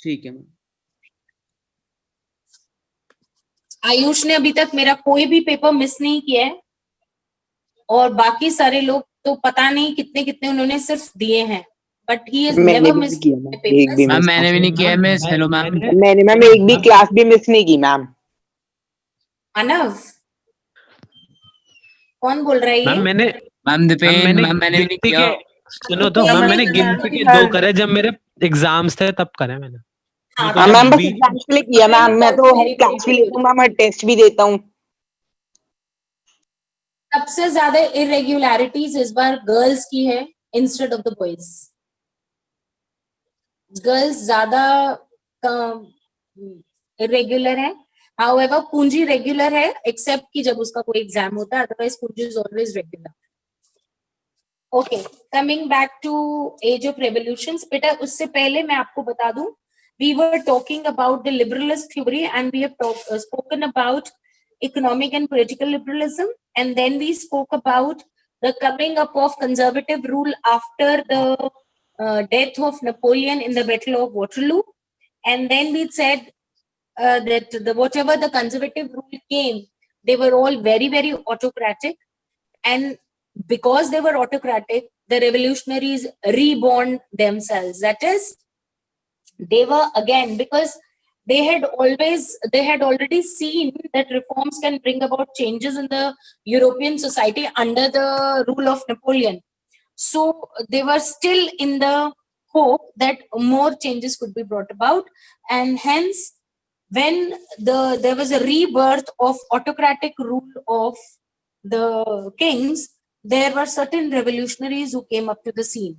ठीक है मैम। आयुष ने अभी तक मेरा कोई भी पेपर मिस नहीं किया है, और बाकी सारे लोग तो पता नहीं कितने कितने उन्होंने सिर्फ दिए हैं, but he has never miss papers. Ma'am मैंने भी नहीं किया है मिस। Hello ma'am. मैंने मैम एक भी क्लास भी मिस नहीं की मैम। मानव, कौन बोल रहा है ये? मैम दीपेन, मैम मैंने भी नहीं किया। सुनो तो मैम, मैंने गिनती के 2 करे जब मेरे एग्जाम्स थे, तब करे मैंने। हाँ, मैम बस एग्जाम्स के लिए किया मैम, मैं तो हर क्लास भी लेता हूँ मैम, हर टेस्ट भी देता हूँ। सबसे ज्यादा इरेग्युलरिटीज इस बार गर्ल्स की है instead of the boys. Girls ज्यादा इरेग्युलर है। हाउएवर पूंजी रेगुलर है, एक्सेप्ट कि जब उसका कोई एग्जाम होता है, अदरवाइज पूंजी is always regular. Okay, coming back to age of revolutions. बेटा उससे पहले मैं आपको बता दूं, we were talking about the liberalist theory and we have spoken about economic and political liberalism, and then we spoke about the coming up of conservative rule after the death of Napoleon in the Battle of Waterloo, and then we said that whatever the conservative rule came, they were all very, very autocratic, and because they were autocratic, the revolutionaries reborn themselves. That is, they were again, because they had already seen that reforms can bring about changes in the European society under the rule of Napoleon. So they were still in the hope that more changes could be brought about, and hence when there was a rebirth of autocratic rule of the kings, there were certain revolutionaries who came up to the scene.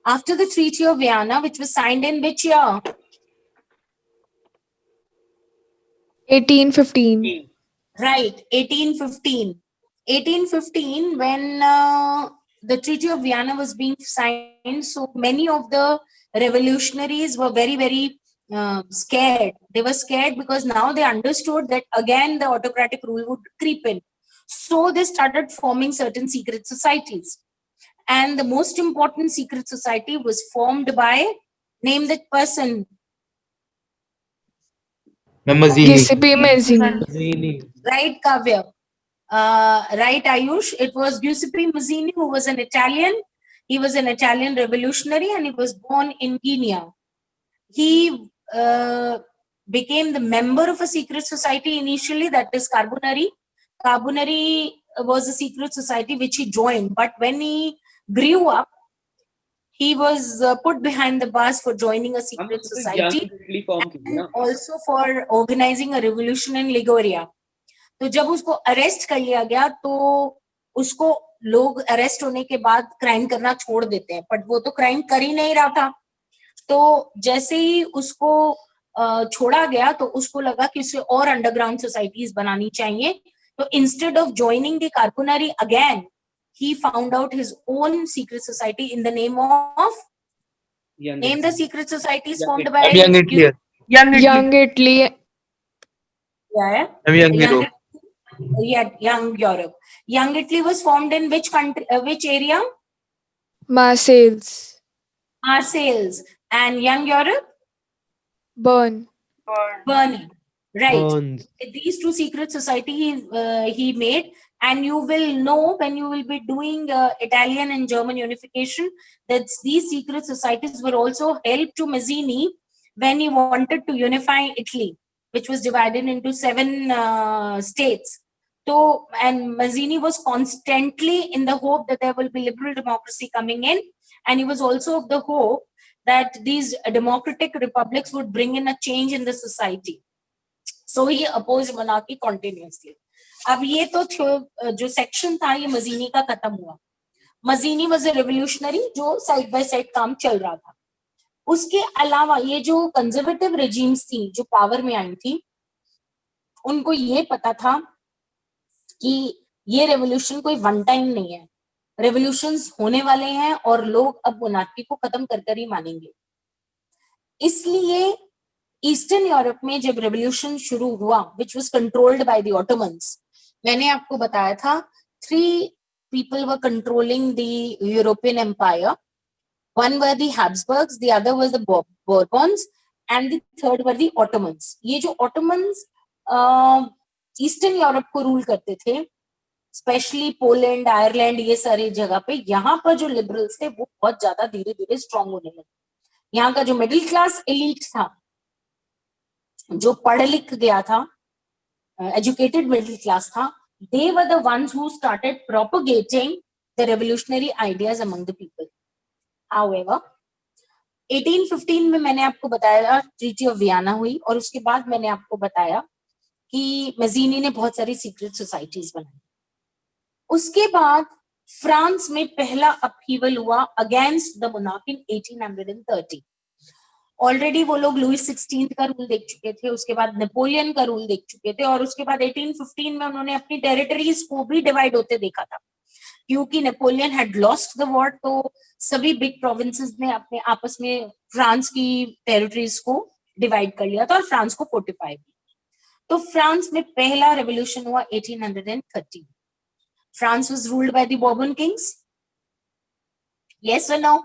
After the Treaty of Vienna, which was signed in which year? 1815. Right, 1815. 1815, when the Treaty of Vienna was being signed, so many of the revolutionaries were very, very scared. They were scared because now they understood that again the autocratic rule would creep in. So they started forming certain secret societies. And the most important secret society was formed by, name that person. Giuseppe Mazzini. Right, Kavya. Right, Ayush. It was Giuseppe Mazzini, who was an Italian. He was an Italian revolutionary and he was born in Guinea. He became the member of a secret society initially, that is Carbonari. Carbonari was a secret society which he joined, but when he grew up, he was put behind the bars for joining a secret society and also for organizing a revolution in Liguria. तो जब उसको arrest कर लिया गया तो उसको लोग arrest होने के बाद क्राइम करना छोड़ देते हैं, बट वो तो क्राइम कर ही नहीं रहा था। तो जैसे ही उसको छोड़ा गया तो उसको लगा कि उसे और अंडरग्राउंड सोसाइटीज बनानी चाहिए। तो instead of joining the Carbonari again, he found out his own secret society in the name of, name the secret societies formed by Young Italy. Young Italy. Young Europe. Young Italy was formed in which country, which area? Marseilles. Marseilles. And Young Europe? Bern. Right. These two secret societies he made, and you will know when you will be doing Italian and German unification that these secret societies were also help to Mazzini when he wanted to unify Italy, which was divided into 7 states. So, and Mazzini was constantly in the hope that there will be liberal democracy coming in, and he was also of the hope that these democratic republics would bring in a change in the society. So he opposed monarchy continuously. अब ये तो जो section था ये मजीनी का खत्म हुआ। मजीनी was a revolutionary जो साइड बाय साइड काम चल रहा था। उसके अलावा ये जो कंजर्वेटिव रेजिम्स थी जो पावर में आई थी, उनको ये पता था कि ये रेवोल्यूशन कोई वन टाइम नहीं है, रेवोल्यूशंस होने वाले हैं और लोग अब मोनार्की को खत्म कर ही मानेंगे। इसलिए ईस्टर्न यूरोप में जब रेवोल्यूशन शुरू हुआ, which was controlled by the Ottomans, मैंने आपको बताया था 3 people were controlling the European empire. One were the Habsburgs, the other was the Bourbons, and the third were the Ottomans. ये जो ऑटोमन्स ईस्टर्न यूरोप को rule करते थे, specially Poland, Ireland, ये सारी जगह पे, यहाँ पर जो लिबरल्स थे वो बहुत ज्यादा धीरे धीरे स्ट्रांग होने लगे। यहाँ का जो मिडिल क्लास एलीट था, जो पढ़ लिख गया था, एजुकेटेड मिडिल क्लास था, they were the ones who started propagating the revolutionary ideas among the people. However, 1815 में मैंने आपको बताया ट्रीटी ऑफ वियना हुई, और उसके बाद मैंने आपको बताया कि मजीनी ने बहुत सारी सीक्रेट सोसाइटीज बनाई। उसके बाद फ्रांस में पहला अपहीवल हुआ against the monarch in 1830। Already वो लोग लुइस 16 का रूल देख चुके थे, उसके बाद नेपोलियन का रूल देख चुके थे, और उसके बाद 1815 में उन्होंने अपनी टेरिटरीज को भी डिवाइड होते देखा था, क्योंकि Napoleon had lost the war. तो सभी बिग प्रोविंसेस ने अपने आपस में फ्रांस की टेरिटरीज को डिवाइड कर लिया था और फ्रांस को फोर्टिफाई किया। तो फ्रांस में पहला रेवोल्यूशन हुआ 1830। France was ruled by the Bourbon kings, yes और no?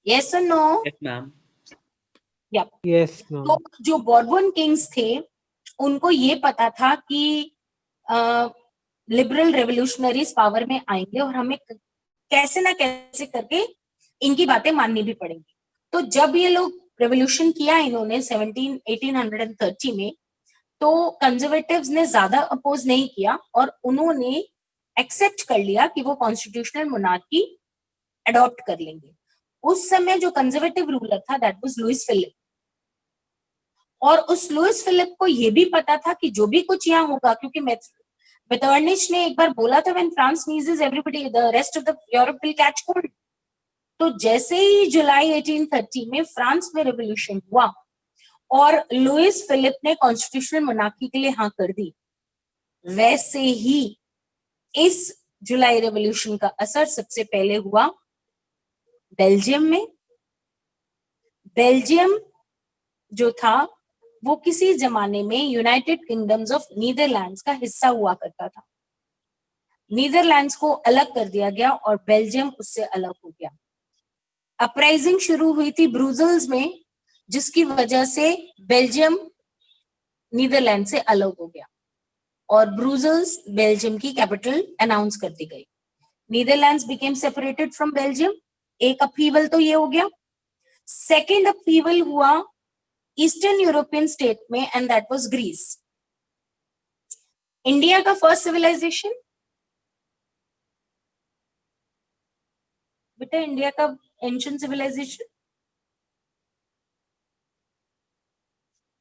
Yes or no? Yes, ma'am. Yep. Yes, ma'am. तो जो बॉर्बन किंग्स थे उनको ये पता था कि लिबरल रेवोल्यूशनरीज पावर में आएंगे और हमें कैसे ना कैसे करके इनकी बातें माननी भी पड़ेंगी। तो जब ये लोग रेवोल्यूशन किया इन्होंने 1830 में, तो कंजर्वेटिव्स ने ज्यादा अपोज नहीं किया और उन्होंने एक्सेप्ट कर लिया कि वो कॉन्स्टिट्यूशनल मोनार्की अडॉप्ट कर लेंगे। उस समय जो कंजर्वेटिव रूलर था दैट वाज लुइस फिलिप, और उस लुइस फिलिप को ये भी पता था कि जो भी कुछ यहाँ होगा, क्योंकि मेटरनिच ने एक बार बोला था when France sneezes everybody the rest of the Europe will catch cold. तो जैसे ही जुलाई 1830 में फ्रांस में रेवोल्यूशन हुआ और लुइस फिलिप ने कॉन्स्टिट्यूशनल मोनार्की के लिए हाँ कर दी, वैसे ही इस जुलाई रेवोल्यूशन का असर सबसे पहले हुआ बेल्जियम में। बेल्जियम जो था वो किसी जमाने में यूनाइटेड किंगडम्स ऑफ नीदरलैंड्स का हिस्सा हुआ करता था। नीदरलैंड्स को अलग कर दिया गया और बेल्जियम उससे अलग हो गया। अपराइजिंग शुरू हुई थी ब्रुसेल्स में, जिसकी वजह से बेल्जियम नीदरलैंड से अलग हो गया और ब्रुसेल्स बेल्जियम की कैपिटल अनाउंस कर दी गई। Netherlands became separated from Belgium. एक अपहीवल तो ये हो गया। सेकेंड अपहीवल हुआ ईस्टर्न यूरोपियन स्टेट में, and that was Greece. India का फर्स्ट सिविलाइजेशन, बेटा इंडिया का ancient civilisation,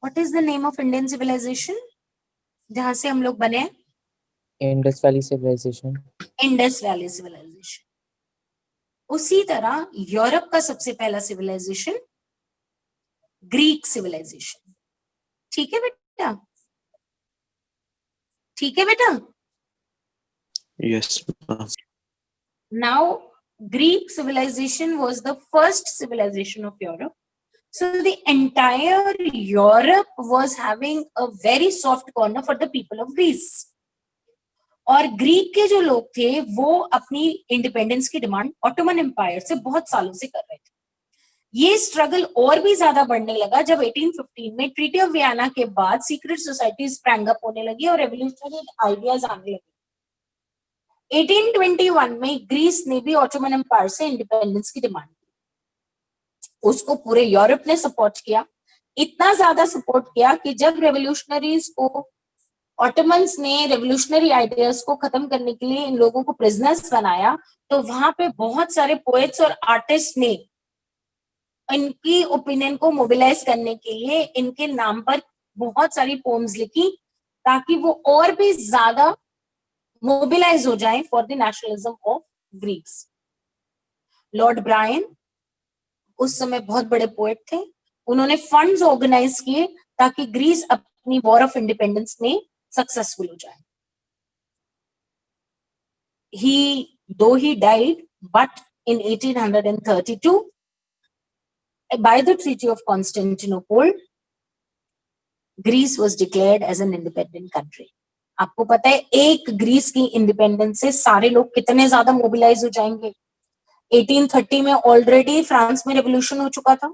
what is the name of Indian civilisation जहां से हम लोग बने? Indus valley civilisation. Indus valley civilisation. उसी तरह यूरोप का सबसे पहला सिविलाइजेशन ग्रीक सिविलाइजेशन। ठीक है बेटा? ठीक है बेटा? Yes, ma'am. Now, Greek civilization was the first civilization of Europe. So the entire Europe was having a very soft corner for the people of Greece. और ग्रीक के जो लोग थे वो अपनी इंडिपेंडेंस की डिमांड ऑटोमन एम्पायर से बहुत सालों से कर रहे थे। ये स्ट्रगल और भी ज्यादा बढ़ने लगा जब 1815 में ट्रीटी ऑफ वियना के बाद सीक्रेट सोसाइटी स्प्रैंग अप होने लगी और रेवोल्यूशनरी आइडियाज आने लगे। 1821 में ग्रीस ने भी ऑटोमन एम्पायर से इंडिपेंडेंस की डिमांड की। उसको पूरे यूरोप ने सपोर्ट किया, इतना ज्यादा सपोर्ट किया कि जब रेवोल्यूशनरीज को ऑटोमन्स ने रेवोल्यूशनरी आइडियाज को खत्म करने के लिए इन लोगों को प्रिजनर्स बनाया, तो वहां पे बहुत सारे पोएट्स और आर्टिस्ट ने इनकी ओपिनियन को मोबिलाइज करने के लिए इनके नाम पर बहुत सारी पोम्स लिखी, ताकि वो और भी ज्यादा मोबिलाइज हो जाएं for the nationalism of Greeks. Lord Byron उस समय बहुत बड़े पोएट थे, उन्होंने फंड्स ऑर्गेनाइज किए ताकि ग्रीस अपनी वॉर ऑफ इंडिपेंडेंस में सक्सेसफुल हो जाए। Though he died, but in 1832, by the Treaty of Constantinople, Greece was declared as an independent country. आपको पता है एक ग्रीस की इंडिपेंडेंस से सारे लोग कितने ज्यादा मोबिलाइज हो जाएंगे। 1830 में ऑलरेडी फ्रांस में रेवोल्यूशन हो चुका था,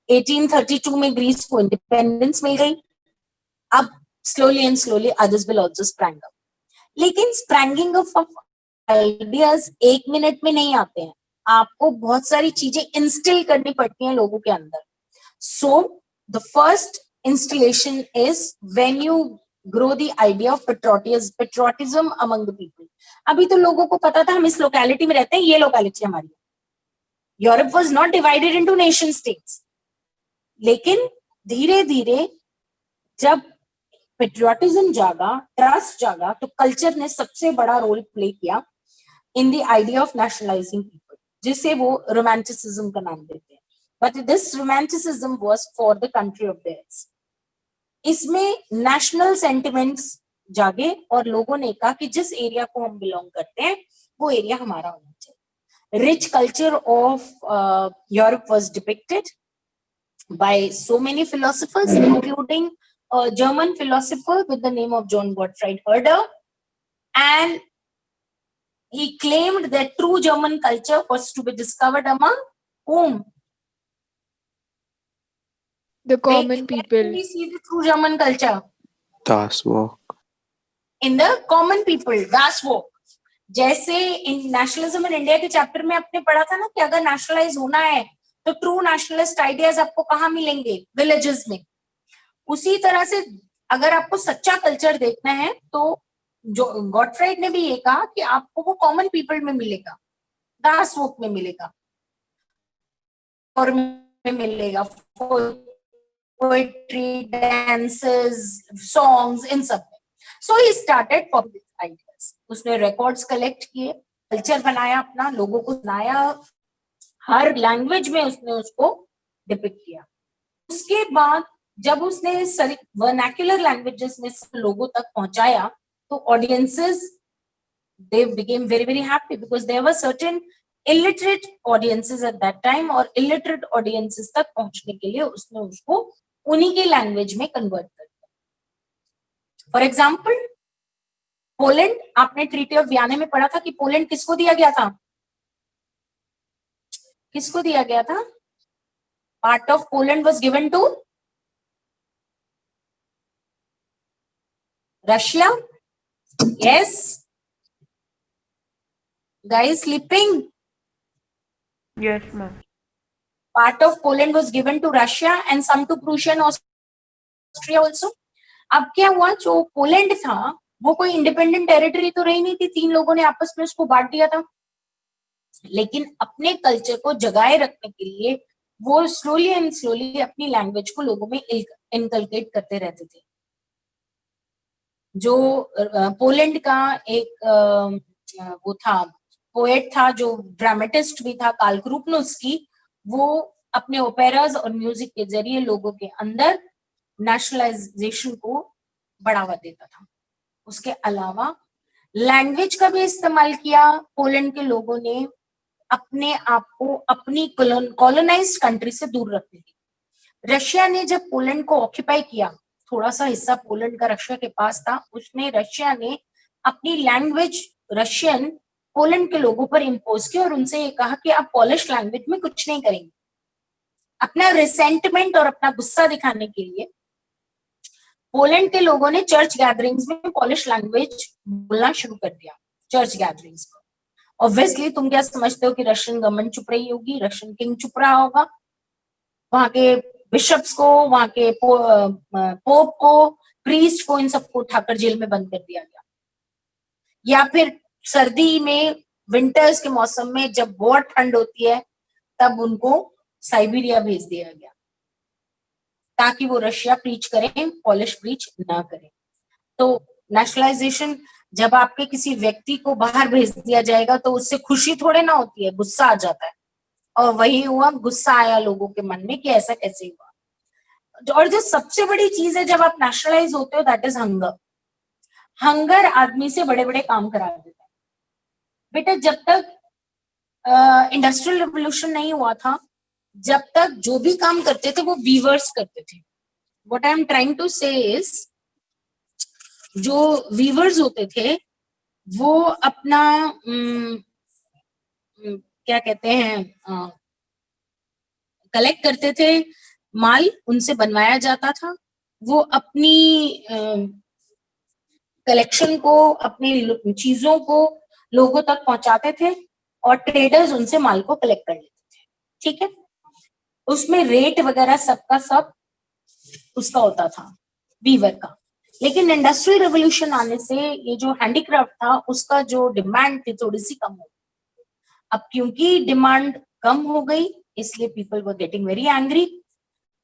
1832 में ग्रीस को इंडिपेंडेंस मिल गई. अब slowly and slowly others will also sprang up. लेकिन स्प्रैंगिंग ऑफ आइडियाज 1 मिनट में नहीं आते हैं. आपको बहुत सारी चीजें इंस्टिल करनी पड़ती हैं लोगों के अंदर. So the first installation is when you grow the idea of patriotism among the people. अभी तो लोगों को पता था हम इस लोकेलिटी में रहते हैं, ये लोकेलिटी हमारी है. Europe was not divided into nation states. लेकिन धीरे धीरे जब पेट्रियोटिज्म जागा, ट्रस्ट जागा, तो कल्चर ने सबसे बड़ा रोल प्ले किया in the idea of nationalising people, जिसे वो रोमांटिसिज्म का नाम देते हैं. But this romanticism was for the country of theirs. इसमें नेशनल सेंटिमेंट्स जागे और लोगों ने कहा कि जिस एरिया को हम बिलोंग करते हैं वो एरिया हमारा होना चाहिए. Rich culture of Europe was depicted by so many philosophers including a German philosopher with the name of John Gottfried Herder, and he claimed that true German culture was to be discovered among whom? The common Where people. can we see the true German culture? Das Walk. In the common people, Das Walk. जैसे इन nationalism in India के chapter में आपने पढ़ा था ना कि अगर nationalise होना है तो ट्रू नेशनलिस्ट आइडियाज आपको कहाँ मिलेंगे? विलेजेस में. उसी तरह से अगर आपको सच्चा कल्चर देखना है तो जो गॉटफ्राइड ने भी ये कहा कि आपको वो कॉमन पीपल में मिलेगा, दास वोक में मिलेगा और में मिलेगा पोएट्री, डांसेस, सॉन्ग्स, इन सब में. सो ही स्टार्टेड पब्लिक आइडियाज. उसने रिकॉर्ड्स कलेक्ट किए, कल्चर बनाया अपना, लोगों को सुनाया, हर लैंग्वेज में उसने उसको डिपिक्ट किया. उसके बाद जब उसने वर्नाक्युलर लैंग्वेजेस में लोगों तक पहुंचाया तो audiences they became very very happy because there were certain illiterate audiences at that time और illiterate audiences तक पहुंचने के लिए उसने उसको उन्हीं के लैंग्वेज में कन्वर्ट कर दिया. फॉर एग्जाम्पल पोलैंड, आपने ट्रीटी ऑफ वियना में पढ़ा था कि पोलैंड किसको दिया गया था? किसको दिया गया था? Part of Poland was given to Russia. Yes. Guys sleeping? Yes, ma'am. Part of Poland was given to Russia and some to Prussia and Austria also. अब क्या हुआ, जो पोलैंड था वो कोई इंडिपेंडेंट टेरिटरी तो रही नहीं थी, 3 लोगों ने आपस में उसको बांट दिया था. लेकिन अपने कल्चर को जगाए रखने के लिए वो स्लोली एंड स्लोली अपनी लैंग्वेज को लोगों में इनकलकेट करते रहते थे. जो पोलैंड का एक वो था, पोएट था, जो ड्रामेटिस्ट भी था, कार्ल क्रूपनुस्की, वो अपने ओपेराज और म्यूजिक के जरिए लोगों के अंदर नेशनलाइजेशन को बढ़ावा देता था. उसके अलावा लैंग्वेज का भी इस्तेमाल किया पोलैंड के लोगों ने अपने आप को अपनी कॉलोनाइज्ड कंट्री से दूर रखने के लिए. रशिया ने जब पोलैंड को ऑक्यूपाई किया, थोड़ा सा हिस्सा पोलैंड का रशिया के पास था, उसने रशिया ने अपनी लैंग्वेज रशियन पोलैंड के लोगों पर इम्पोज की और उनसे ये कहा कि आप पॉलिश लैंग्वेज में कुछ नहीं करेंगे. अपना रिसेंटमेंट और अपना गुस्सा दिखाने के लिए पोलैंड के लोगों ने चर्च गैदरिंग्स में पॉलिश लैंग्वेज बोलना शुरू कर दिया. चर्च गैदरिंग्स में ऑब्वियसली तुम क्या समझते हो कि रशियन गवर्नमेंट चुप रही होगी, रशियन किंग चुप रहा होगा, वहां के बिशप्स को, वहां के पोप को, प्रीस्ट को, इन सबको उठाकर जेल में बंद कर दिया गया. या फिर सर्दी में, विंटर्स के मौसम में जब बहुत ठंड होती है तब उनको साइबेरिया भेज दिया गया ताकि वो रशिया प्रीच करें, पॉलिश प्रीच ना करें. तो नेशनलाइजेशन, जब आपके किसी व्यक्ति को बाहर भेज दिया जाएगा तो उससे खुशी थोड़े ना होती है, गुस्सा आ जाता है. और वही हुआ, गुस्सा आया लोगों के मन में कि ऐसा कैसे हुआ. और जो सबसे बड़ी चीज है जब आप नेशनलाइज होते हो, दैट इज हंगर. हंगर आदमी से बड़े बड़े काम करा देता है. बेटा जब तक इंडस्ट्रियल रिवोल्यूशन नहीं हुआ था, जब तक जो भी काम करते थे वो वीवर्स करते थे. What I am trying to say is, जो वीवर्स होते थे वो अपना क्या कहते हैं, कलेक्ट करते थे, माल उनसे बनवाया जाता था, वो अपनी कलेक्शन को, अपनी चीजों को लोगों तक पहुंचाते थे और ट्रेडर्स उनसे माल को कलेक्ट कर लेते थे, ठीक है। उसमें रेट वगैरह सबका सब उसका होता था, वीवर का। लेकिन इंडस्ट्रियल रेवोल्यूशन आने से ये जो हैंडीक्राफ्ट था उसका जो डिमांड थी थोड़ी सी कम हो गई। अब क्योंकि डिमांड कम हो गई इसलिए people were getting very angry.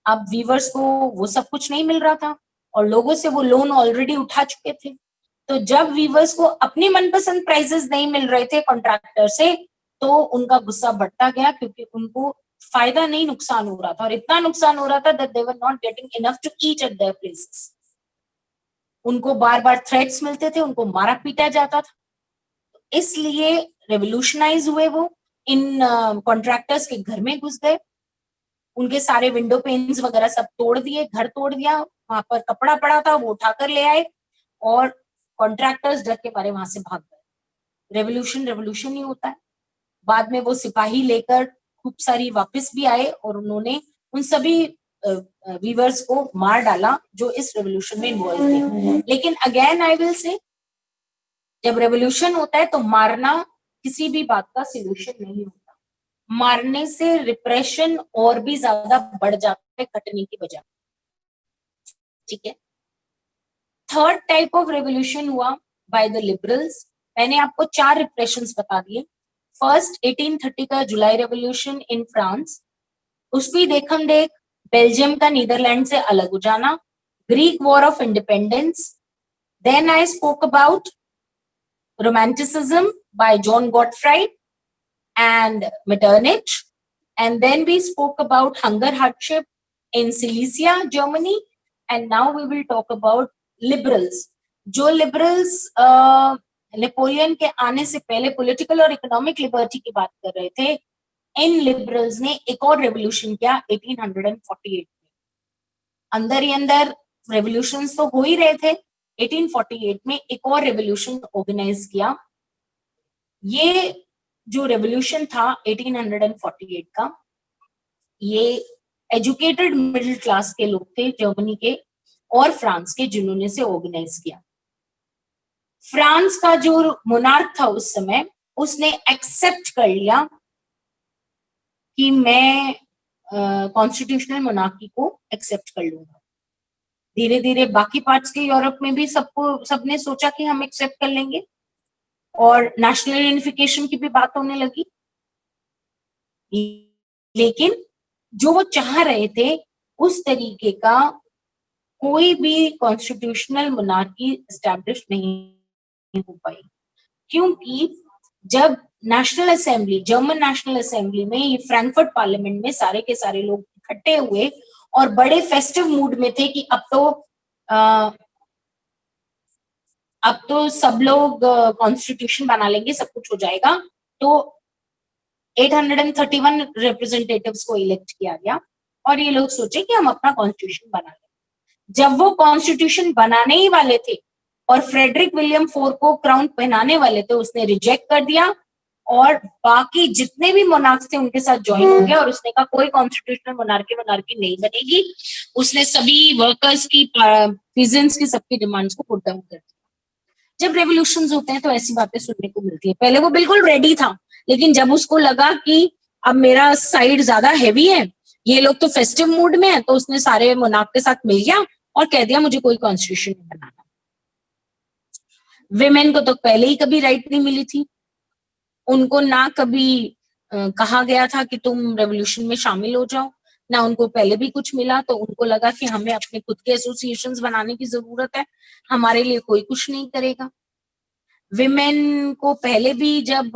अब वीवर्स को वो सब कुछ नहीं मिल रहा था और लोगों से वो लोन ऑलरेडी उठा चुके थे। तो जब वीवर्स को अपनी मनपसंद प्राइसेस नहीं मिल रहे थे कॉन्ट्रैक्टर से, तो उनका गुस्सा बढ़ता गया, क्योंकि उनको फायदा नहीं नुकसान हो रहा था, और इतना नुकसान हो रहा था that they were not getting enough to eat at their places. उनको बार बार थ्रेट्स मिलते थे, उनको मारा पीटा जाता था। इसलिए रेवोल्यूशनाइज हुए, वो इन कॉन्ट्रैक्टर्स के घर में घुस गए, उनके सारे विंडो पेन्स वगैरह सब तोड़ दिए, घर तोड़ दिया, वहां पर कपड़ा पड़ा था वो उठाकर ले आए और कॉन्ट्रैक्टर्स डर के मारे वहां से भाग गए। रेवोल्यूशन ही होता है। बाद में वो सिपाही लेकर खूब सारी वापस भी आए और उन्होंने उन सभी वीवर्स को मार डाला जो इस रेवोल्यूशन में इन्वॉल्व थे। लेकिन अगेन आई विल से, जब रेवोल्यूशन होता है तो मारना किसी भी बात का सोल्यूशन नहीं होता। मारने से रिप्रेशन और भी ज्यादा बढ़ जाता है कटने की बजाय, ठीक है। थर्ड टाइप ऑफ रेवोल्यूशन हुआ बाय द लिबरल्स। मैंने आपको 4 रिप्रेशंस बता दिए। फर्स्ट 1830 का जुलाई रेवोल्यूशन इन फ्रांस, उसकी देखम देख बेल्जियम का नीदरलैंड से अलग हो जाना, Greek war of independence, then I spoke about romanticism by John Gottfried and Metternich, and then we spoke about hunger hardship in Silesia, Germany, and now we will talk about liberals. जो liberals Napoleon के आने से पहले political और economic liberty की बात कर रहे थे, इन लिबरल्स ने एक और रेवोल्यूशन किया 1848 में। अंदर ही अंदर रेवोल्यूशंस तो हो ही रहे थे, 1848 में एक और रेवोल्यूशन ऑर्गेनाइज किया। ये जो रेवोल्यूशन था 1848 का, ये एजुकेटेड मिडिल क्लास के लोग थे जर्मनी के और फ्रांस के, जिन्होंने से ऑर्गेनाइज किया। फ्रांस का जो मोनार्क था उस समय, उसने एक्सेप्ट कर लिया कि मैं कॉन्स्टिट्यूशनल मोनार्की को एक्सेप्ट कर लूंगा। धीरे धीरे बाकी पार्ट्स के यूरोप में भी सबने सोचा कि हम एक्सेप्ट कर लेंगे और नेशनल यूनिफिकेशन की भी बात होने लगी। लेकिन जो वो चाह रहे थे उस तरीके का कोई भी कॉन्स्टिट्यूशनल मोनार्की एस्टैब्लिश नहीं हो पाई, क्योंकि जब national assembly, German national assembly में, ये फ्रैंकफर्ट पार्लियामेंट में सारे के सारे लोग इकट्ठे हुए और बड़े फेस्टिव मूड में थे कि अब तो सब लोग कॉन्स्टिट्यूशन बना लेंगे, सब कुछ हो जाएगा। तो 831 रिप्रेजेंटेटिव्स को इलेक्ट किया गया और ये लोग सोचे कि हम अपना कॉन्स्टिट्यूशन बना लें। जब वो कॉन्स्टिट्यूशन बनाने ही वाले थे और फ्रेडरिक विलियम 4 को क्राउन पहनाने वाले थे, उसने रिजेक्ट कर दिया और बाकी जितने भी मोनार्क्स थे उनके साथ ज्वाइन हो गया और उसने कहा कोई कॉन्स्टिट्यूशनल मोनार्की नहीं बनेगी। उसने सभी वर्कर्स की, पीजेंट्स की, सबकी डिमांड्स को पुट डाउन कर दिया। जब रेवोल्यूशंस होते हैं तो ऐसी बातें सुनने को मिलती है। पहले वो बिल्कुल रेडी था, लेकिन जब उसको लगा कि अब मेरा साइड ज्यादा हैवी है, ये लोग तो फेस्टिव मूड में है, तो उसने सारे मोनार्क के साथ मिल गया और कह दिया मुझे कोई कॉन्स्टिट्यूशन नहीं बनाना। विमेन को तो पहले ही कभी राइट नहीं मिली थी, उनको ना कभी कहा गया था कि तुम रेवोल्यूशन में शामिल हो जाओ, ना उनको पहले भी कुछ मिला। तो उनको लगा कि हमें अपने खुद के एसोसिएशंस बनाने की जरूरत है, हमारे लिए कोई कुछ नहीं करेगा। विमेन को पहले भी, जब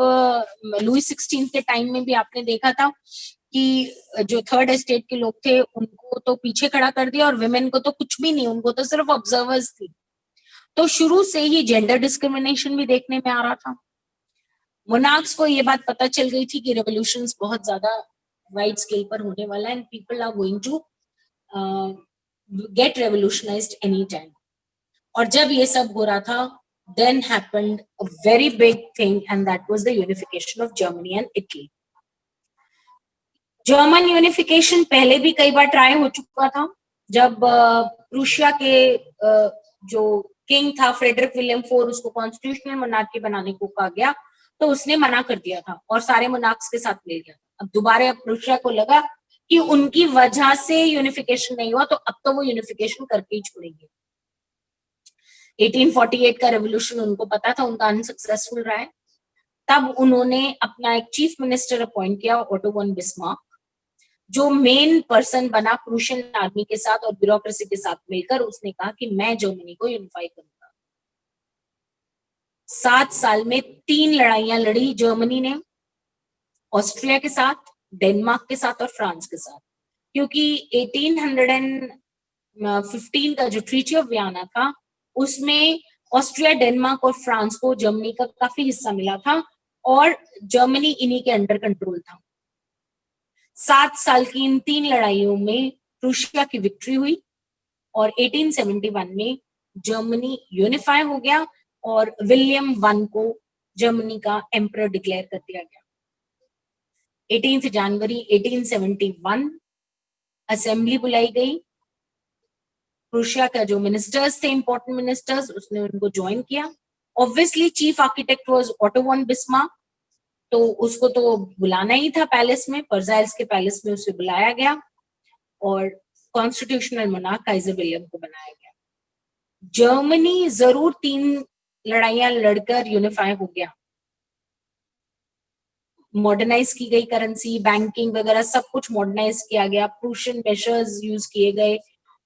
लुई 16 के टाइम में भी आपने देखा था कि जो थर्ड एस्टेट के लोग थे उनको तो पीछे खड़ा कर दिया और विमेन को तो कुछ भी नहीं, उनको तो सिर्फ ऑब्जर्वर्स थी। तो शुरू से ही जेंडर डिस्क्रिमिनेशन भी देखने में आ रहा था। मोनार्क्स को ये बात पता चल गई थी कि रेवोल्यूशंस बहुत ज्यादा वाइड स्केल पर होने वाला है and people are going to get revolutionised any time. और जब ये सब हो रहा था, then happened a very big thing and that was the unification of Germany and Italy. German unification पहले भी कई बार ट्राई हो चुका था, जब प्रूशिया के जो किंग था फ्रेडरिक विलियम IV, उसको कॉन्स्टिट्यूशनल मोनार्की बनाने को कहा गया, तो उसने मना कर दिया था और सारे मोनार्क्स के साथ मिल गया। अब दोबारा प्रूशिया को लगा कि उनकी वजह से यूनिफिकेशन नहीं हुआ, तो अब तो वो यूनिफिकेशन करके ही छोड़ेंगे। 1848 का रेवोल्यूशन उनको पता था उनका अनसक्सेसफुल रहा है, तब उन्होंने अपना एक चीफ मिनिस्टर अपॉइंट किया, ओटो वन बिस्मार्क, जो मेन पर्सन बना प्रूशियन आर्मी के साथ और ब्यूरोक्रेसी के साथ मिलकर। उसने कहा कि मैं जर्मनी को यूनिफाई करूंगा। 7 साल में 3 लड़ाइयां लड़ी जर्मनी ने, ऑस्ट्रिया के साथ, डेनमार्क के साथ और फ्रांस के साथ, क्योंकि 1815 का जो ट्रीटी ऑफ वियना था उसमें ऑस्ट्रिया, डेनमार्क और फ्रांस को जर्मनी का काफी हिस्सा मिला था और जर्मनी इन्हीं के अंडर कंट्रोल था। 7 साल की इन 3 लड़ाइयों में प्रूशिया की विक्ट्री हुई और 1871 में जर्मनी यूनिफाई हो गया और विलियम I को जर्मनी का एम्परर डिक्लेयर कर दिया गया। 18 जनवरी 1871 असेंबली बुलाई गई। प्रूशिया का जो मिनिस्टर्स थे, इंपॉर्टेंट मिनिस्टर्स, उसने उनको ज्वाइन किया। Obviously chief architect was auto von Bismarck, तो उसको तो बुलाना ही था पैलेस में, वर्साइल्स के पैलेस में उसे बुलाया गया और कॉन्स्टिट्यूशनल मोनार्क काइजर विलियम को बनाया गया। जर्मनी जरूर 3 लड़ाइयां लड़कर यूनिफाई हो गया, मॉडर्नाइज की गई करेंसी, बैंकिंग वगैरह सब कुछ मॉडर्नाइज किया गया, प्रूशियन मेजर्स यूज किए गए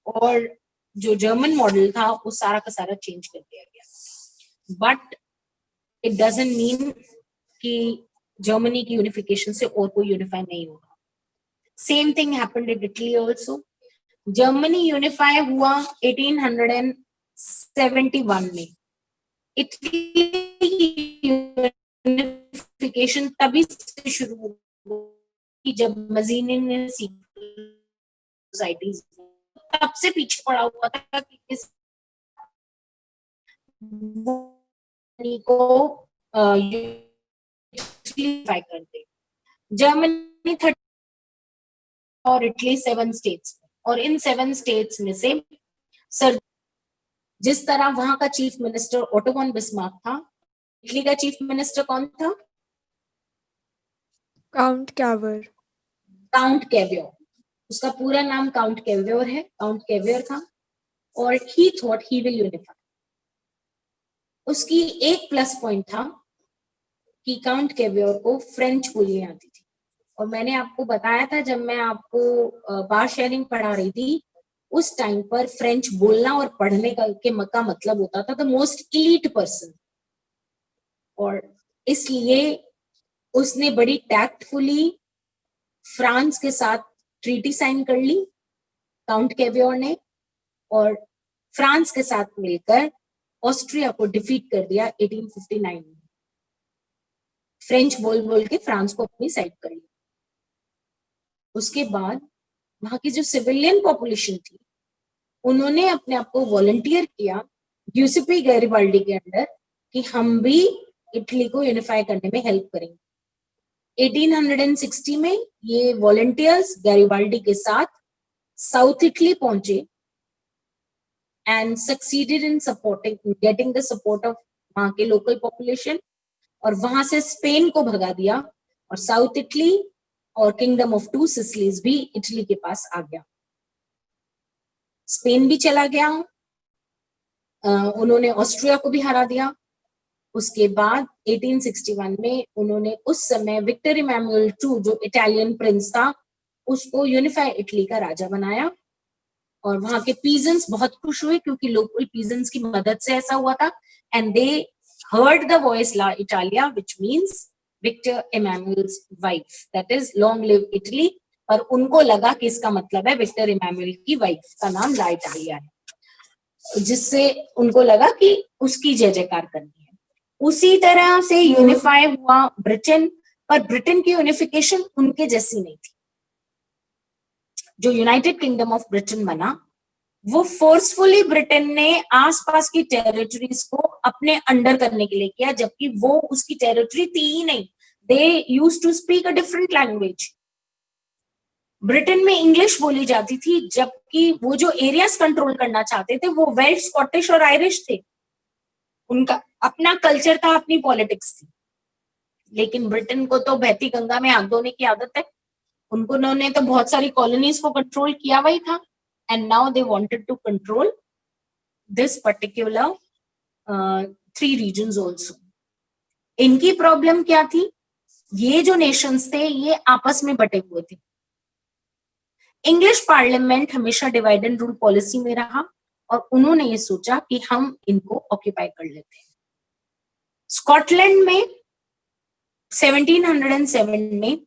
और जो जर्मन मॉडल था वो सारा का सारा चेंज कर दिया गया। बट इट डजंट मीन कि जर्मनी की यूनिफिकेशन से और कोई यूनिफाई नहीं होगा। Same thing happened in Italy also. Germany unify हुआ 1871 में। इटली यूनिफिकेशन तभी से शुरू हुई जब मजीनी ने सोसाइटीज तब से पीछे पड़ा हुआ था कि किस को यूनिफाई कर दे। जर्मनी 30 और इटली 7 स्टेट्स, और इन 7 स्टेट्स में से सर जिस तरह वहां का chief minister auto von Bismarck था, इटली का चीफ मिनिस्टर कौन था? Count Cavour. काउंट कैवियोर। उसका पूरा नाम काउंट कैवियोर है, काउंट कैवियोर था और ही थॉट ही विल यूनिफाई। उसकी एक प्लस पॉइंट था कि काउंट कैवियोर को फ्रेंच बोलनी आती थी, और मैंने आपको बताया था जब मैं आपको बार शेयरिंग पढ़ा रही थी, उस टाइम पर फ्रेंच बोलना और पढ़ने का मतलब होता था द मोस्ट इलीट पर्सन, और इसलिए उसने बड़ी टैक्टफुली फ्रांस के साथ ट्रीटी साइन कर ली काउंट कैवियोर ने, और फ्रांस के साथ मिलकर ऑस्ट्रिया को डिफीट कर दिया 1859 में। फ्रेंच बोल बोल के फ्रांस को अपनी साइड कर लिया। उसके बाद वहां की जो सिविलियन पॉपुलेशन थी, उन्होंने अपने आप को वॉलंटियर किया गिउसेप्पे गैरिबाल्डी के अंडर कि हम भी इटली को यूनिफाई करने में हेल्प करेंगे। 1860 में ये वॉलंटियर्स गैरिबाल्डी के साथ साउथ इटली पहुंचे and succeeded in supporting getting the support of वहां के लोकल पॉपुलेशन, और वहां से स्पेन को भगा दिया और साउथ इटली और किंगडम ऑफ 2 सिसिलीज भी इटली के पास आ गया। स्पेन भी चला गया, उन्होंने ऑस्ट्रिया को भी हरा दिया। उसके बाद 1861 में उन्होंने उस समय विक्टर इमैनुअल II जो इटालियन प्रिंस था उसको यूनिफाई इटली का राजा बनाया, और वहां के पीजेंट्स बहुत खुश हुए क्योंकि लोकल पीजेंट्स की मदद से ऐसा हुआ था, and they heard the voice La Italia which means Victor Emmanuel's wife, that is long live Italy. पर उनको लगा कि इसका मतलब है विक्टर इमैनुअल की वाइफ का नाम ला इटालिया है, जिससे उनको लगा कि उसकी जय जयकार करनी है। उसी तरह से यूनिफाई हुआ ब्रिटेन, पर ब्रिटेन की यूनिफिकेशन उनके जैसी नहीं थी। जो यूनाइटेड किंगडम ऑफ ब्रिटेन बना, वो फोर्सफुली ब्रिटेन ने आसपास की टेरिटरीज को अपने अंडर करने के लिए किया, जबकि वो उसकी टेरिटरी थी ही नहीं। They used to speak a different language. Britain में इंग्लिश बोली जाती थी, जबकि वो जो एरियाज कंट्रोल करना चाहते थे वो वेल्श, स्कॉटिश और आयरिश थे। उनका अपना कल्चर था, अपनी पॉलिटिक्स थी। लेकिन ब्रिटेन को तो बहती गंगा में आग धोने की आदत है। उन्होंने तो बहुत सारी कॉलोनीज को कंट्रोल किया हुआ ही था, and now they wanted to control this particular 3 regions also. इनकी प्रॉब्लम क्या थी? ये जो नेशंस थे ये आपस में बटे हुए थे। इंग्लिश पार्लियामेंट हमेशा डिवाइड एंड रूल पॉलिसी में रहा और उन्होंने ये सोचा कि हम इनको ऑक्यूपाई कर लेते हैं। स्कॉटलैंड में 1707 में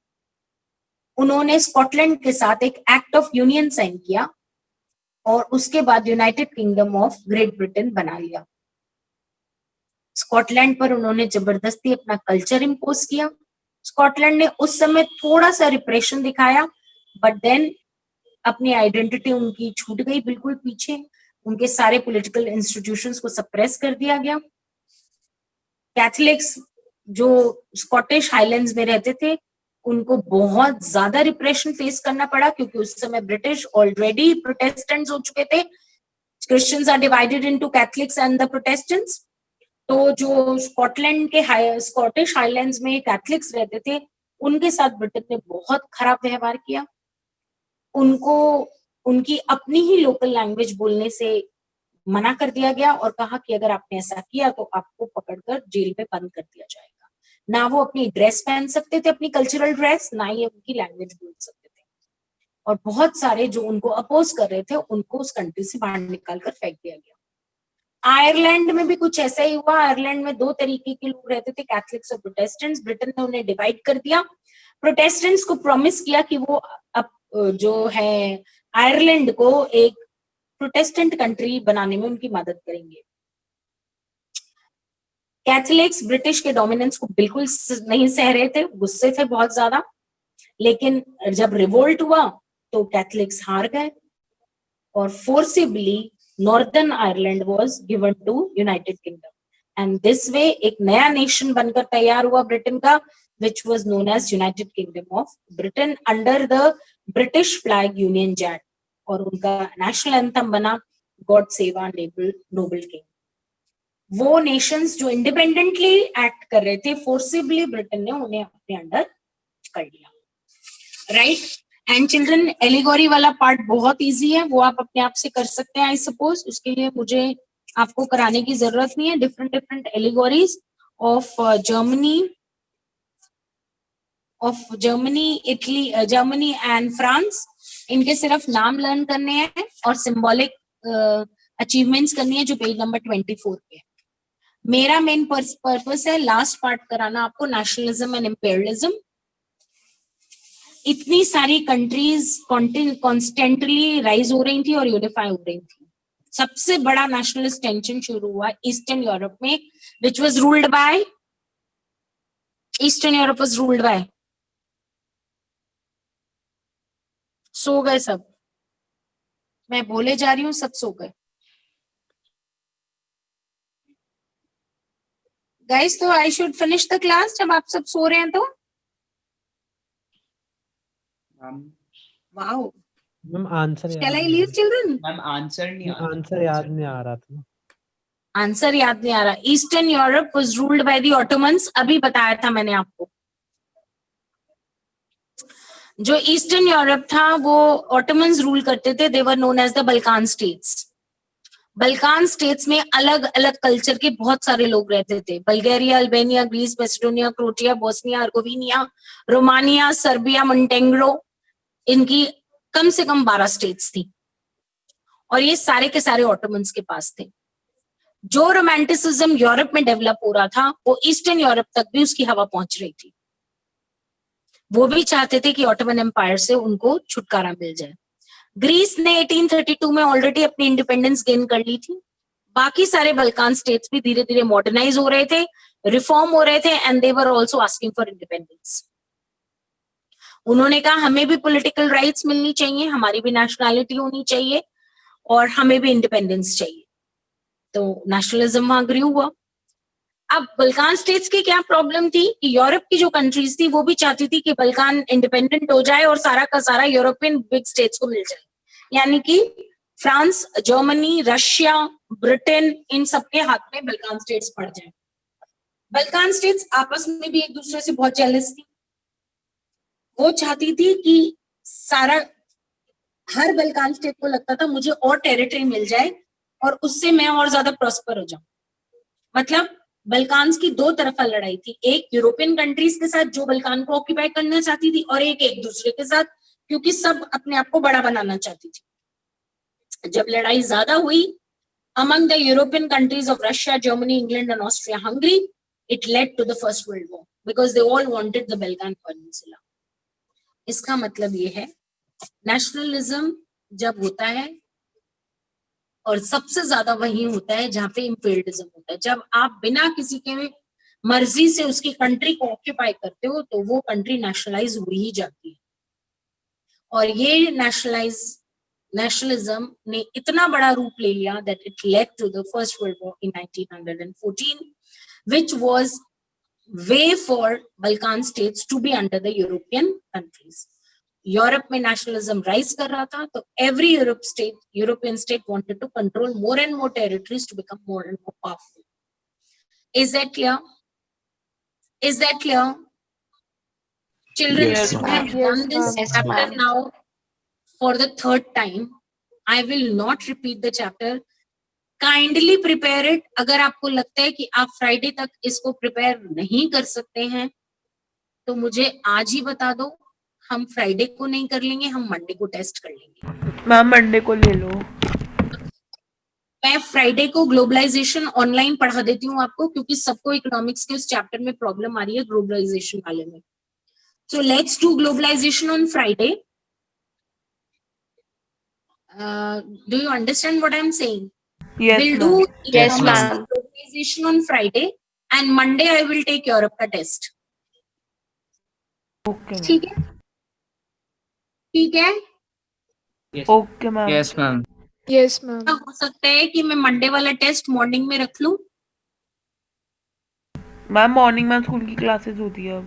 उन्होंने स्कॉटलैंड के साथ एक एक्ट ऑफ यूनियन साइन किया और उसके बाद United kingdom of great Britain बना लिया। स्कॉटलैंड पर उन्होंने जबरदस्ती अपना कल्चर इंपोज किया। स्कॉटलैंड ने उस समय थोड़ा सा रिप्रेशन दिखाया, बट देन अपनी आइडेंटिटी उनकी छूट गई बिल्कुल पीछे। उनके सारे पॉलिटिकल इंस्टीट्यूशंस को सप्रेस कर दिया गया। कैथोलिक्स जो स्कॉटिश हाईलैंड्स में रहते थे उनको बहुत ज्यादा रिप्रेशन फेस करना पड़ा, क्योंकि उस समय ब्रिटिश ऑलरेडी प्रोटेस्टेंट्स हो चुके थे। Christians are divided into Catholics and the Protestants. तो जो स्कॉटलैंड के स्कॉटिश हाईलैंड्स में कैथोलिक्स रहते थे उनके साथ ब्रिटेन ने बहुत खराब व्यवहार किया। उनको उनकी अपनी ही लोकल लैंग्वेज बोलने से मना कर दिया गया और कहा कि अगर आपने ऐसा किया तो आपको पकड़कर जेल में बंद कर दिया जाएगा। ना वो अपनी ड्रेस पहन सकते थे, अपनी कल्चरल ड्रेस, ना ही उनकी लैंग्वेज बोल सकते थे। और बहुत सारे जो उनको अपोज कर रहे थे उनको उस कंट्री से बाहर निकाल कर फेंक दिया गया। आयरलैंड में भी कुछ ऐसा ही हुआ। आयरलैंड में 2 तरीके के लोग रहते थे, कैथोलिक्स और प्रोटेस्टेंट्स। ब्रिटेन ने उन्हें डिवाइड कर दिया। प्रोटेस्टेंट्स को प्रॉमिस किया कि वो अब जो है आयरलैंड को एक प्रोटेस्टेंट कंट्री बनाने में उनकी मदद करेंगे। कैथोलिक्स ब्रिटिश के डोमिनेंस को बिल्कुल नहीं सह रहे थे, गुस्से थे बहुत ज्यादा। लेकिन जब रिवोल्ट हुआ तो कैथोलिक्स हार गए और forcibly northern Ireland was given to United Kingdom and this way एक नया नेशन बनकर तैयार हुआ ब्रिटेन का, which was known as United Kingdom of Britain under the British Flag Union Jack, और उनका नेशनल एंथम बना God save our noble king. वो नेशंस जो इंडिपेंडेंटली एक्ट कर रहे थे, फोर्सिबली ब्रिटेन ने उन्हें अपने अंडर कर लिया। राइट एंड चिल्ड्रन, एलिगोरी वाला पार्ट बहुत इजी है, वो आप अपने आप से कर सकते हैं आई सपोज। उसके लिए मुझे आपको कराने की जरूरत नहीं है। Different allegories of Germany, Italy, Germany and France, इनके सिर्फ नाम लर्न करने हैं और सिंबॉलिक अचीवमेंट्स करनी है जो पेज नंबर 24 पे है। मेरा मेन पर्पस है लास्ट पार्ट कराना आपको, नेशनलिज्म एंड इंपीरियलिज्म। इतनी सारी कंट्रीज कॉन्स्टेंटली राइज हो रही थी और यूनिफाई हो रही थी। सबसे बड़ा नेशनलिस्ट टेंशन शुरू हुआ ईस्टर्न यूरोप में, which was ruled by eastern Europe was ruled by, so गए सब, मैं बोले जा रही हूँ सब सो गए गाइस। तो I should finish the class जब आप सब सो रहे हैं तो। Wow, ma'am answer shall I leave children? Ma'am answer नहीं आ आंसर याद नहीं आ रहा था। आंसर याद नहीं आ रहा। Eastern Europe was ruled by the Ottomans, अभी बताया था मैंने आपको। जो ईस्टर्न यूरोप था वो ऑटोमन्स रूल करते थे, they were known as the Balkan states. Balkan states में अलग अलग कल्चर के बहुत सारे लोग रहते थे। Bulgaria, Albania, Greece, Macedonia, Croatia, Bosnia Herzegovina, Romania, Serbia, Montenegro, इनकी कम से कम 12 स्टेट्स थी और ये सारे के सारे ऑटोमन्स के पास थे। जो रोमांटिसिज्म यूरोप में डेवलप हो रहा था वो ईस्टर्न यूरोप तक भी उसकी हवा पहुंच रही थी। वो भी चाहते थे कि ऑटोमन एम्पायर से उनको छुटकारा मिल जाए। ग्रीस ने 1832 में ऑलरेडी अपनी इंडिपेंडेंस गेन कर ली थी। बाकी सारे बल्कान स्टेट्स भी धीरे धीरे मॉडर्नाइज हो रहे थे, रिफॉर्म हो रहे थे and they were also asking for independence. उन्होंने कहा हमें भी पॉलिटिकल राइट्स मिलनी चाहिए, हमारी भी नेशनैलिटी होनी चाहिए और हमें भी इंडिपेंडेंस चाहिए। तो नेशनलिज्म वहां ग्रू हुआ। अब बल्कान स्टेट्स की क्या प्रॉब्लम थी कि यूरोप की जो कंट्रीज थी वो भी चाहती थी कि बल्कान इंडिपेंडेंट हो जाए और सारा का सारा यूरोपियन बिग स्टेट्स को मिल जाए, यानी कि फ्रांस, जर्मनी, रशिया, ब्रिटेन, इन सबके हाथ में बल्कान स्टेट्स पड़ जाए। बल्कान स्टेट्स आपस में भी एक दूसरे से बहुत जेलस थी। वो चाहती थी कि सारा हर बल्कान स्टेट को लगता था मुझे और टेरिटरी मिल जाए और उससे मैं और ज्यादा प्रॉस्पर हो जाऊं। मतलब बल्कान्स की दो तरफा लड़ाई थी, एक यूरोपियन कंट्रीज के साथ जो बल्कान को ऑक्यूपाई करना चाहती थी और एक दूसरे के साथ, क्योंकि सब अपने आप को बड़ा बनाना चाहती थी। जब लड़ाई ज्यादा हुई among the European countries of Russia, Germany, England and Austria-Hungary, it led to the First World War because they all wanted the Balkan Peninsula. इसका मतलब ये है नेशनलिज्म जब होता है और सबसे ज्यादा वही होता है जहां पे इंपीरियलिज्म होता है। जब आप बिना किसी के मर्जी से उसकी कंट्री को ऑक्यूपाई करते हो तो वो कंट्री नेशनलाइज हो ही जाती है। और ये नेशनलिज्म ने इतना बड़ा रूप ले लिया that it led to the First World War in 1914, which was way for Balkan states to be under the European countries. Europe में नेशनलिज्म राइज कर रहा था तो every European state wanted to control more and more territories to become more and more powerful. Is that clear? Is that clear? Children, Yes, I have ma'am. done this Yes, chapter ma'am. now for the third time. I will not repeat the chapter. Kindly prepare it. अगर आपको लगता है कि आप Friday तक इसको prepare नहीं कर सकते हैं तो मुझे आज ही बता दो, हम फ्राइडे को नहीं कर लेंगे, हम मंडे को टेस्ट कर लेंगे। मैम मंडे को ले लो। मैं फ्राइडे को ग्लोबलाइजेशन ऑनलाइन पढ़ा देती हूँ आपको, क्योंकि सबको इकोनॉमिक्स के उस चैप्टर में प्रॉब्लम आ रही है ग्लोबलाइजेशन वाले में। So let's do globalisation on Friday. Do you understand what I am saying? Yes, We'll ma'am. do Yes, economics ma'am. globalization on Friday and Monday I will take Europe का test. Okay, ma'am. ठीक है? ठीक है? Okay, ma'am. Yes, ma'am. Yes, ma'am. हो सकता है कि मैं मंडे वाला टेस्ट मॉर्निंग में रख लूं। मैम मॉर्निंग में स्कूल की क्लासेस होती है अब।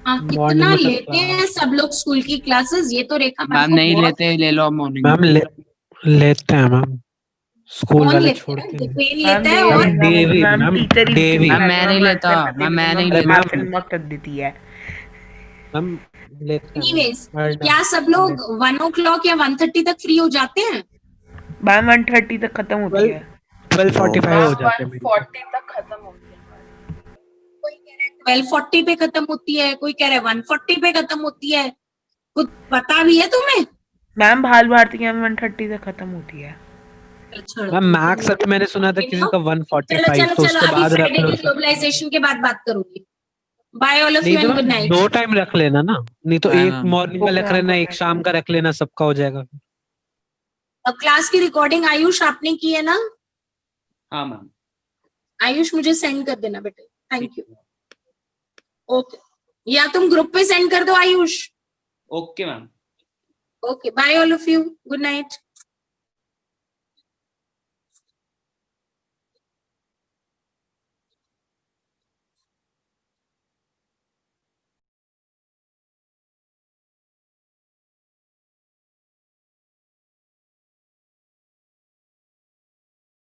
हाँ, Morning कितना में लेते हैं सब लोग स्कूल की क्लासेस? ये तो रेखा मैम मैम को नहीं बहुत लेते, ले लो मॉर्निंग मैम लेते हैं मैम, स्कूल कौन वाले लेते हैं? छोड़ते हैं। दिपेन मैम लेता है और मैम डेवी, मैम टीचर ही डेवी। मैम मैं नहीं लेता, मैम मैं नहीं अरे लेता। मैम मार्क कर देती है। मैम लेते हैं एनीवेज मैम। क्या सब लोग 1 o'clock या 1:30 तक फ्री हो जाते हैं? मैम 1:30 तक खत्म होती है। 12:45 हो जाते हैं मेरी। 1:40 तक खत्म होती है। कोई कह रहा है 12:40 पे खत्म होती है, कोई कह रहा है 1:40 पे खत्म होती है। कुछ पता भी है तुम्हें? मैम भाल भारती की 1:30 तक खत्म होती है। मैम मैक्स अभी मैंने सुना था किसी का 1:45, तो उसके अभी बाद रख फ्राइडे लो। की ग्लोबलाइजेशन के बाद बात करूंगी। बाय ऑल ऑफ नहीं यू तो and good ma'am night. 2 time रख लेना ना, नहीं तो हाँ, एक मैम। मॉर्निंग का रख लेना, एक शाम का रख लेना, सबका हो जाएगा। अब क्लास की रिकॉर्डिंग आयुष आपने की है ना? हाँ मैम। आयुष मुझे सेंड कर देना बेटे, थैंक यू। ओके, या तुम ग्रुप पे सेंड कर दो Ayush. Okay ma'am. Okay, bye all of you, good night.